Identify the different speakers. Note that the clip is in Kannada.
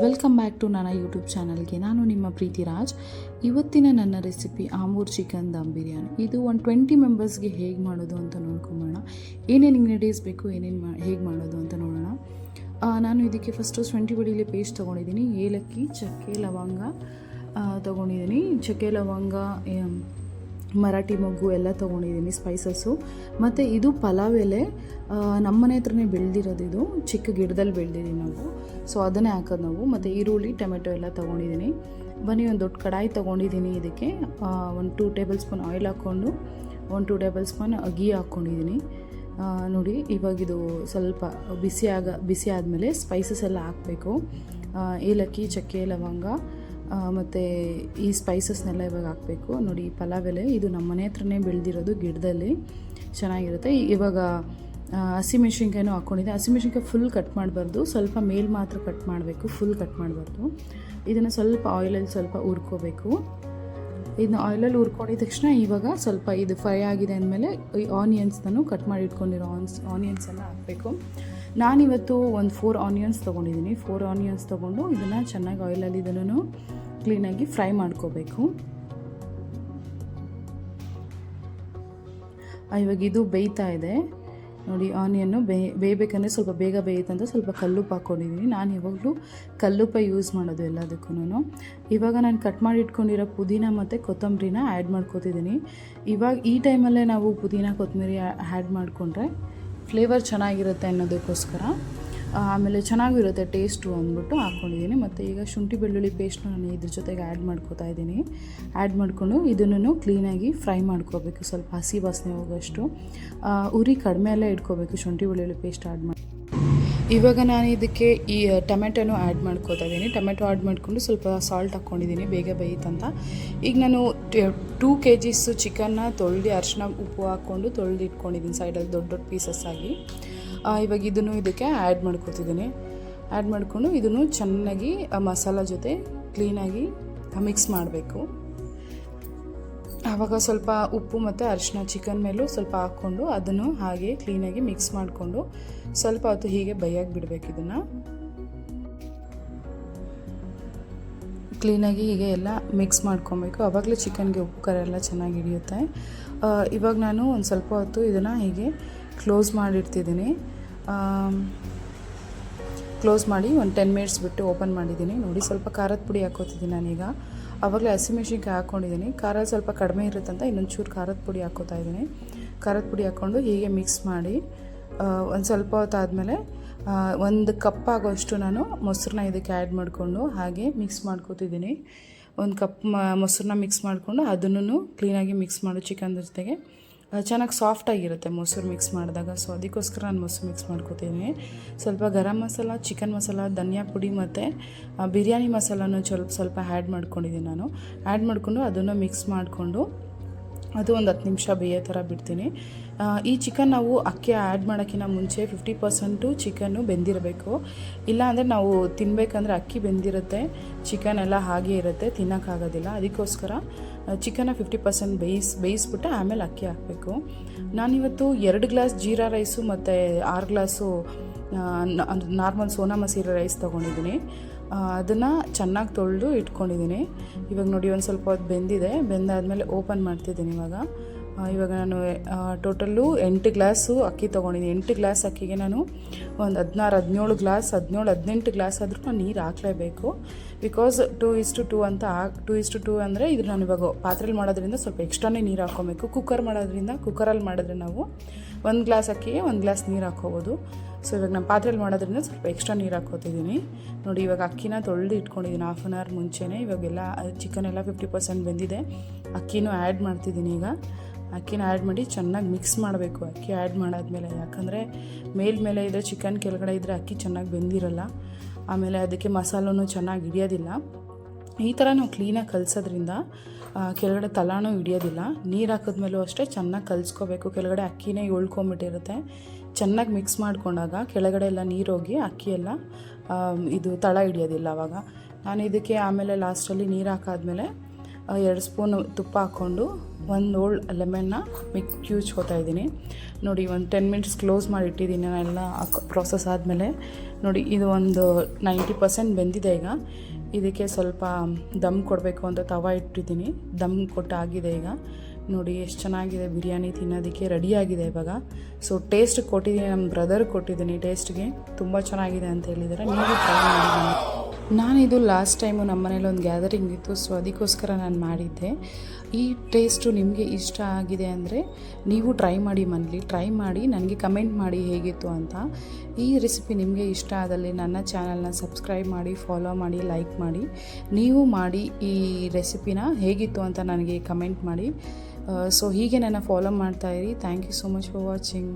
Speaker 1: ವೆಲ್ಕಮ್ ಬ್ಯಾಕ್ ಟು ನನ್ನ ಯೂಟ್ಯೂಬ್ ಚಾನಲ್ಗೆ. ನಾನು ನಿಮ್ಮ ಪ್ರೀತಿ ರಾಜ್. ಇವತ್ತಿನ ನನ್ನ recipe Amur chicken dum biryani. ಇದು ಒಂದು 20 ಮೆಂಬರ್ಸ್ಗೆ ಹೇಗೆ ಮಾಡೋದು ಅಂತ ನೋಡ್ಕೊಂಬೋಣ. ಏನೇನು ಇಂಗ್ರೀಡಿಯೆಂಟ್ಸ್ ಬೇಕು, ಹೇಗೆ ಮಾಡೋದು ಅಂತ ನೋಡೋಣ. ನಾನು ಇದಕ್ಕೆ ಫಸ್ಟು ಶುಂಠಿ ಬೆಳ್ಳುಳ್ಳಿ ಪೇಸ್ಟ್ ತೊಗೊಂಡಿದ್ದೀನಿ. ಏಲಕ್ಕಿ, ಚಕ್ಕೆ, ಲವಂಗ ತೊಗೊಂಡಿದ್ದೀನಿ. ಚಕ್ಕೆ, ಲವಂಗ, ಮರಾಠಿ ಮೊಗ್ಗು ಎಲ್ಲ ತೊಗೊಂಡಿದ್ದೀನಿ, ಸ್ಪೈಸಸ್ಸು. ಮತ್ತು ಇದು ಪಲಾವ್ ಎಲೆ ನಮ್ಮನೆ ಹತ್ರನೇ ಬೆಳೆದಿರೋದು. ಇದು ಚಿಕ್ಕ ಗಿಡದಲ್ಲಿ ಬೆಳೆದಿದ್ದೀವಿ ನಾವು, ಸೊ ಅದನ್ನೇ ಹಾಕೋದು ನಾವು. ಮತ್ತು ಈರುಳ್ಳಿ, ಟೊಮೆಟೊ ಎಲ್ಲ ತೊಗೊಂಡಿದ್ದೀನಿ. ಬನ್ನಿ, ಒಂದು ದೊಡ್ಡ ಕಡಾಯಿ ತೊಗೊಂಡಿದ್ದೀನಿ. ಇದಕ್ಕೆ 2 ಟೇಬಲ್ ಸ್ಪೂನ್ ಆಯಿಲ್ ಹಾಕ್ಕೊಂಡು 2 ಟೇಬಲ್ ಸ್ಪೂನ್ ಗೀ ಹಾಕ್ಕೊಂಡಿದ್ದೀನಿ. ನೋಡಿ, ಇವಾಗಿದು ಸ್ವಲ್ಪ ಬಿಸಿ ಆದಮೇಲೆ ಸ್ಪೈಸಸ್ ಎಲ್ಲ ಹಾಕಬೇಕು. ಏಲಕ್ಕಿ, ಚಕ್ಕೆ, ಲವಂಗ ಮತ್ತು ಈ ಸ್ಪೈಸಸ್ನೆಲ್ಲ ಇವಾಗ ಹಾಕಬೇಕು. ನೋಡಿ, ಪಲಾವ್ ಎಲೆ ಇದು ನಮ್ಮ ಮನೆ ಹತ್ರನೇ ಬೆಳೆದಿರೋದು, ಗಿಡದಲ್ಲಿ ಚೆನ್ನಾಗಿರುತ್ತೆ. ಇವಾಗ ಹಸಿಮೆಣ್ಸಿನ್ಕಾಯಿನೂ ಹಾಕ್ಕೊಂಡಿದ್ದೆ. ಹಸಿಮೆಣ್ಸಿನ್ಕಾಯಿ ಫುಲ್ ಕಟ್ ಮಾಡಬಾರ್ದು, ಸ್ವಲ್ಪ ಮೇಲ್ ಮಾತ್ರ ಕಟ್ ಮಾಡಬೇಕು, ಫುಲ್ ಕಟ್ ಮಾಡಬಾರ್ದು. ಇದನ್ನು ಸ್ವಲ್ಪ ಆಯಿಲಲ್ಲಿ ಸ್ವಲ್ಪ ಹುರ್ಕೋಬೇಕು. ಇದನ್ನ ಆಯಿಲಲ್ಲಿ ಹುರ್ಕೊಂಡಿದ ತಕ್ಷಣ ಇವಾಗ ಸ್ವಲ್ಪ ಇದು ಫ್ರೈ ಆಗಿದೆ ಅಂದಮೇಲೆ ಈ ಆನಿಯನ್ಸ್ನೂ ಕಟ್ ಮಾಡಿ ಇಟ್ಕೊಂಡಿರೋ ಆನಿಯನ್ಸ್ ಎಲ್ಲ ಹಾಕಬೇಕು. ನಾನಿವತ್ತು ಒಂದು 4 ಆನಿಯನ್ಸ್ ತೊಗೊಂಡಿದ್ದೀನಿ. 4 ಆನಿಯನ್ಸ್ ತೊಗೊಂಡು ಇದನ್ನು ಚೆನ್ನಾಗಿ ಆಯಿಲಲ್ಲಿ ಇದನ್ನು ಕ್ಲೀನಾಗಿ ಫ್ರೈ ಮಾಡ್ಕೋಬೇಕು. ಇವಾಗ ಇದು ಬೇಯ್ತಾ ಇದೆ. ನೋಡಿ, ಆನಿಯನ್ನು ಬೇಯಬೇಕಂದ್ರೆ ಸ್ವಲ್ಪ ಬೇಗ ಬೇಯುತ್ತಂತ ಸ್ವಲ್ಪ ಕಲ್ಲುಪ್ಪು ಹಾಕ್ಕೊಂಡಿದ್ದೀನಿ. ನಾನು ಯಾವಾಗಲೂ ಕಲ್ಲುಪ್ಪ ಯೂಸ್ ಮಾಡೋದು ಎಲ್ಲದಕ್ಕೂ. ಇವಾಗ ನಾನು ಕಟ್ ಮಾಡಿ ಇಟ್ಕೊಂಡಿರೋ ಪುದೀನ ಮತ್ತು ಕೊತ್ತಂಬರಿನ ಆ್ಯಡ್ ಮಾಡ್ಕೋತಿದ್ದೀನಿ. ಇವಾಗ ಈ ಟೈಮಲ್ಲೇ ನಾವು ಪುದೀನ ಕೊತ್ತಂಬರಿ ಆ್ಯಡ್ ಮಾಡಿಕೊಂಡ್ರೆ ಫ್ಲೇವರ್ ಚೆನ್ನಾಗಿರುತ್ತೆ ಅನ್ನೋದಕ್ಕೋಸ್ಕರ, ಆಮೇಲೆ ಚೆನ್ನಾಗಿರುತ್ತೆ ಟೇಸ್ಟು ಅಂದ್ಬಿಟ್ಟು ಹಾಕ್ಕೊಂಡಿದ್ದೀನಿ. ಮತ್ತು ಈಗ ಶುಂಠಿ ಬೆಳ್ಳುಳ್ಳಿ ಪೇಸ್ಟ್ನ ನಾನು ಇದ್ರ ಜೊತೆಗೆ ಆ್ಯಡ್ ಮಾಡ್ಕೋತಾ ಇದ್ದೀನಿ. ಆ್ಯಡ್ ಮಾಡಿಕೊಂಡು ಇದನ್ನು ಕ್ಲೀನಾಗಿ ಫ್ರೈ ಮಾಡ್ಕೋಬೇಕು, ಸ್ವಲ್ಪ ಹಸಿ ವಾಸನೆ ಹೋಗೋಷ್ಟು. ಉರಿ ಕಡಿಮೆಯಲ್ಲೇ ಇಟ್ಕೋಬೇಕು ಶುಂಠಿ ಬೆಳ್ಳುಳ್ಳಿ ಪೇಸ್ಟ್ ಆ್ಯಡ್ ಮಾಡಿ. ಇವಾಗ ನಾನು ಇದಕ್ಕೆ ಈ ಟೊಮೆಟೊನೂ ಆ್ಯಡ್ ಮಾಡ್ಕೋತಾ ಇದ್ದೀನಿ. ಟೊಮೆಟೊ ಆ್ಯಡ್ ಮಾಡಿಕೊಂಡು ಸ್ವಲ್ಪ ಸಾಲ್ಟ್ ಹಾಕ್ಕೊಂಡಿದ್ದೀನಿ, ಬೇಗ ಬೇಯುತ್ತಂತ. ಈಗ ನಾನು 2 kgs ಚಿಕನ್ನ ತೊಳೆದು ಅರಿಶಿನ ಉಪ್ಪು ಹಾಕ್ಕೊಂಡು ತೊಳೆದು ಇಟ್ಕೊಂಡಿದ್ದೀನಿ ಸೈಡಲ್ಲಿ ದೊಡ್ಡ ದೊಡ್ಡ ಪೀಸಸ್ ಆಗಿ. ಇವಾಗ ಇದನ್ನು ಇದಕ್ಕೆ ಆ್ಯಡ್ ಮಾಡ್ಕೋತಿದ್ದೀನಿ. ಆ್ಯಡ್ ಮಾಡಿಕೊಂಡು ಇದನ್ನು ಚೆನ್ನಾಗಿ ಮಸಾಲ ಜೊತೆ ಕ್ಲೀನಾಗಿ ಮಿಕ್ಸ್ ಮಾಡಬೇಕು. ಆವಾಗ ಸ್ವಲ್ಪ ಉಪ್ಪು ಮತ್ತು ಅರಿಶಿನ ಚಿಕನ್ ಮೇಲೂ ಸ್ವಲ್ಪ ಹಾಕ್ಕೊಂಡು ಅದನ್ನು ಹಾಗೆ ಕ್ಲೀನಾಗಿ ಮಿಕ್ಸ್ ಮಾಡಿಕೊಂಡು ಸ್ವಲ್ಪ ಹೊತ್ತು ಹೀಗೆ ಬೇಯಕ್ಕೆ ಬಿಡಬೇಕು. ಇದನ್ನು ಕ್ಲೀನಾಗಿ ಹೀಗೆ ಎಲ್ಲ ಮಿಕ್ಸ್ ಮಾಡ್ಕೊಬೇಕು. ಆವಾಗಲೇ ಚಿಕನ್ಗೆ ಉಪ್ಪು ಖಾರ ಎಲ್ಲ ಚೆನ್ನಾಗಿ ಹಿಡಿಯುತ್ತೆ. ಇವಾಗ ನಾನು ಒಂದು ಸ್ವಲ್ಪ ಹೊತ್ತು ಇದನ್ನು ಹೀಗೆ ಕ್ಲೋಸ್ ಮಾಡಿಡ್ತಿದ್ದೀನಿ. ಕ್ಲೋಸ್ ಮಾಡಿ ಒಂದು 10 ಮಿನಿಟ್ಸ್ ಬಿಟ್ಟು ಓಪನ್ ಮಾಡಿದ್ದೀನಿ. ನೋಡಿ, ಸ್ವಲ್ಪ ಖಾರದ ಪುಡಿ ಹಾಕ್ಕೋತಿದ್ದೀನಿ ನಾನೀಗ. ಆವಾಗಲೇ ಹಸಿಮೆಣ್ಸಿನ್ಕಾಯಿ ಹಾಕ್ಕೊಂಡಿದ್ದೀನಿ. ಖಾರ ಸ್ವಲ್ಪ ಕಡಿಮೆ ಇರುತ್ತಂತ ಇನ್ನೊಂದು ಚೂರು ಖಾರದ ಪುಡಿ ಹಾಕ್ಕೋತಾ ಇದ್ದೀನಿ. ಖಾರದ ಪುಡಿ ಹಾಕ್ಕೊಂಡು ಹೀಗೆ ಮಿಕ್ಸ್ ಮಾಡಿ ಒಂದು ಸ್ವಲ್ಪ ಹೊತ್ತಾದಮೇಲೆ 1 ಕಪ್ ಆಗೋಷ್ಟು ನಾನು ಮೊಸರನ್ನ ಇದಕ್ಕೆ ಆ್ಯಡ್ ಮಾಡಿಕೊಂಡು ಹಾಗೆ ಮಿಕ್ಸ್ ಮಾಡ್ಕೋತಿದ್ದೀನಿ. 1 ಕಪ್ ಮೊಸರನ್ನ ಮಿಕ್ಸ್ ಮಾಡಿಕೊಂಡು ಅದನ್ನು ಕ್ಲೀನಾಗಿ ಮಿಕ್ಸ್ ಮಾಡು. ಚಿಕನ್ ಜೊತೆಗೆ ಚೆನ್ನಾಗಿ ಸಾಫ್ಟಾಗಿರುತ್ತೆ ಮೊಸರು ಮಿಕ್ಸ್ ಮಾಡಿದಾಗ, ಸೊ ಅದಕ್ಕೋಸ್ಕರ ನಾನು ಮೊಸರು ಮಿಕ್ಸ್ ಮಾಡ್ಕೋತೀನಿ. ಸ್ವಲ್ಪ ಗರಂ ಮಸಾಲ, ಚಿಕನ್ ಮಸಾಲ, ಧನಿಯಾ ಪುಡಿ ಮತ್ತು ಬಿರಿಯಾನಿ ಮಸಾಲನೂ ಸ್ವಲ್ಪ ಆ್ಯಡ್ ಮಾಡ್ಕೊಂಡಿದ್ದೀನಿ ನಾನು. ಆ್ಯಡ್ ಮಾಡಿಕೊಂಡು ಅದನ್ನು ಮಿಕ್ಸ್ ಮಾಡಿಕೊಂಡು ಅದು ಒಂದು 10 ನಿಮಿಷ ಬೇಯೋ ಥರ ಬಿಡ್ತೀನಿ. ಈ ಚಿಕನ್ ನಾವು ಅಕ್ಕಿ ಆ್ಯಡ್ ಮಾಡೋಕ್ಕಿಂತ ಮುಂಚೆ 50% ಚಿಕನ್ನು ಬೆಂದಿರಬೇಕು. ಇಲ್ಲಾಂದರೆ ನಾವು ತಿನ್ನಬೇಕಂದ್ರೆ ಅಕ್ಕಿ ಬೆಂದಿರುತ್ತೆ, ಚಿಕನ್ ಎಲ್ಲ ಹಾಗೆ ಇರುತ್ತೆ, ತಿನ್ನೋಕ್ಕಾಗೋದಿಲ್ಲ. ಅದಕ್ಕೋಸ್ಕರ ಚಿಕನ್ನ 50% ಬೇಯಿಸ್ಬಿಟ್ಟು ಆಮೇಲೆ ಅಕ್ಕಿ ಹಾಕಬೇಕು. ನಾನಿವತ್ತು 2 ಗ್ಲಾಸ್ ಜೀರಾ ರೈಸು ಮತ್ತು 6 glass normal Sona Masoori rice ತೊಗೊಂಡಿದ್ದೀನಿ. ಅದನ್ನು ಚೆನ್ನಾಗಿ ತೊಳೆದು ಇಟ್ಕೊಂಡಿದ್ದೀನಿ. ಇವಾಗ ನೋಡಿ, ಒಂದು ಸ್ವಲ್ಪ ಹೊತ್ತು ಬೆಂದಾದಮೇಲೆ ಓಪನ್ ಮಾಡ್ತಿದ್ದೀನಿ. ಇವಾಗ ನಾನು ಟೋಟಲ್ಲು 8 ಗ್ಲಾಸು ಅಕ್ಕಿ ತೊಗೊಂಡಿದ್ದೀನಿ. 8 ಗ್ಲಾಸ್ ಅಕ್ಕಿಗೆ ನಾನು ಒಂದು 16-17 ಗ್ಲಾಸ್ 17-18 ಗ್ಲಾಸ್ ಆದರೂ ನಾನು ನೀರು ಹಾಕಲೇಬೇಕು. ಬಿಕಾಸ್ 2:2 ಅಂತ 2:2 ಅಂದರೆ ಇದು ನಾನು ಇವಾಗ ಪಾತ್ರೆಯಲ್ಲಿ ಮಾಡೋದ್ರಿಂದ ಸ್ವಲ್ಪ ಎಕ್ಸ್ಟ್ರಾನೇ ನೀರು ಹಾಕ್ಕೊಬೇಕು. ಕುಕ್ಕರಲ್ಲಿ ಮಾಡಿದ್ರೆ ನಾವು 1 ಗ್ಲಾಸ್ ಅಕ್ಕಿಗೆ 1 ಗ್ಲಾಸ್ ನೀರು ಹಾಕ್ಕೋಬೋದು. ಸೊ ಇವಾಗ ನಾನು ಪಾತ್ರೆಯಲ್ಲಿ ಮಾಡೋದ್ರಿಂದ ಸ್ವಲ್ಪ ಎಕ್ಸ್ಟ್ರಾ ನೀರು ಹಾಕ್ಕೋತಿದ್ದೀನಿ. ನೋಡಿ, ಇವಾಗ ಅಕ್ಕಿನ ತೊಳೆದು ಇಟ್ಕೊಂಡಿದ್ದೀನಿ 1/2 an hour ಮುಂಚೆನೇ. ಇವಾಗೆಲ್ಲ ಚಿಕನ್ ಎಲ್ಲ 50% ಬೆಂದಿದೆ. ಅಕ್ಕಿನೂ ಆ್ಯಡ್ ಮಾಡ್ತಿದ್ದೀನಿ. ಈಗ ಅಕ್ಕಿನ ಆ್ಯಡ್ ಮಾಡಿ ಚೆನ್ನಾಗಿ ಮಿಕ್ಸ್ ಮಾಡಬೇಕು. ಅಕ್ಕಿ ಆ್ಯಡ್ ಮಾಡಾದ್ಮೇಲೆ, ಯಾಕಂದರೆ ಮೇಲೆ ಇದ್ದರೆ ಚಿಕನ್, ಕೆಳಗಡೆ ಇದ್ದರೆ ಅಕ್ಕಿ ಚೆನ್ನಾಗಿ ಬೆಂದಿರಲ್ಲ, ಆಮೇಲೆ ಅದಕ್ಕೆ ಮಸಾಲೂ ಚೆನ್ನಾಗಿ ಹಿಡಿಯೋದಿಲ್ಲ. ಈ ಥರ ನಾವು ಕ್ಲೀನಾಗಿ ಕಲಿಸೋದ್ರಿಂದ ಕೆಳಗಡೆ ತಲಾನೂ ಹಿಡಿಯೋದಿಲ್ಲ. ನೀರು ಹಾಕಿದ್ಮೇಲೂ ಅಷ್ಟೇ ಚೆನ್ನಾಗಿ ಕಲಿಸ್ಕೋಬೇಕು. ಕೆಳಗಡೆ ಅಕ್ಕಿನೇ ಉಳ್ಕೊಂಬಿಟ್ಟಿರುತ್ತೆ. ಚೆನ್ನಾಗಿ ಮಿಕ್ಸ್ ಮಾಡಿಕೊಂಡಾಗ ಕೆಳಗಡೆ ಎಲ್ಲ ನೀರು ಹೋಗಿ ಅಕ್ಕಿ ಎಲ್ಲ ಇದು ತಳ ಹಿಡಿಯೋದಿಲ್ಲ. ಆವಾಗ ನಾನು ಇದಕ್ಕೆ ಆಮೇಲೆ ಲಾಸ್ಟಲ್ಲಿ ನೀರು ಹಾಕಾದ್ಮೇಲೆ 2 ಸ್ಪೂನು ತುಪ್ಪ ಹಾಕ್ಕೊಂಡು ಒಂದು ಓಲ್ಡ್ ಲೆಮನ್ನ ಕ್ಯೂಚ್ಕೋತಾ ಇದ್ದೀನಿ ನೋಡಿ. ಒಂದು 10 ಮಿನಿಟ್ಸ್ ಕ್ಲೋಸ್ ಮಾಡಿ ಇಟ್ಟಿದ್ದೀನಿ ನಾನೆಲ್ಲ ಪ್ರೋಸೆಸ್ ಆದಮೇಲೆ. ನೋಡಿ ಇದು ಒಂದು 90% ಬೆಂದಿದೆ. ಈಗ ಇದಕ್ಕೆ ಸ್ವಲ್ಪ ದಮ್ ಕೊಡಬೇಕು ಅಂತ ತವ ಇಟ್ಟಿದ್ದೀನಿ. ದಮ್ ಕೊಟ್ಟಾಗಿದೆ. ಈಗ ನೋಡಿ ಎಷ್ಟು ಚೆನ್ನಾಗಿದೆ ಬಿರಿಯಾನಿ, ತಿನ್ನೋದಕ್ಕೆ ರೆಡಿಯಾಗಿದೆ ಇವಾಗ. ಸೊ ಟೇಸ್ಟ್ ಕೊಟ್ಟಿದ್ದೀನಿ, ನಮ್ಮ ಬ್ರದರ್ಗೆ ಕೊಟ್ಟಿದ್ದೀನಿ ಟೇಸ್ಟ್ಗೆ, ತುಂಬ ಚೆನ್ನಾಗಿದೆ ಅಂತ ಹೇಳಿದ್ದಾರೆ. ನೀವು ಟ್ರೈ ಮಾಡಿದ್ದೀನಿ. ನಾನಿದು ಲಾಸ್ಟ್ ಟೈಮು ನಮ್ಮ ಮನೇಲಿ ಒಂದು ಗ್ಯಾದರಿಂಗ್ ಇತ್ತು, ಸೊ ಅದಕ್ಕೋಸ್ಕರ ನಾನು ಮಾಡಿದ್ದೆ. ಈ ಟೇಸ್ಟು ನಿಮಗೆ ಇಷ್ಟ ಆಗಿದೆ ಅಂದರೆ ನೀವು ಟ್ರೈ ಮಾಡಿ, ಮನೇಲಿ ಟ್ರೈ ಮಾಡಿ ನನಗೆ ಕಮೆಂಟ್ ಮಾಡಿ ಹೇಗಿತ್ತು ಅಂತ. ಈ ರೆಸಿಪಿ ನಿಮಗೆ ಇಷ್ಟ ಆದಲ್ಲಿ ನನ್ನ ಚಾನಲ್ನ ಸಬ್ಸ್ಕ್ರೈಬ್ ಮಾಡಿ, ಫಾಲೋ ಮಾಡಿ, ಲೈಕ್ ಮಾಡಿ. ನೀವು ಮಾಡಿ ಈ ರೆಸಿಪಿನ ಹೇಗಿತ್ತು ಅಂತ ನನಗೆ ಕಮೆಂಟ್ ಮಾಡಿ. ಸೊ ಹೀಗೆ ನನ್ನ ಫಾಲೋ ಮಾಡ್ತಾಯಿರಿ. Thank you so much for watching.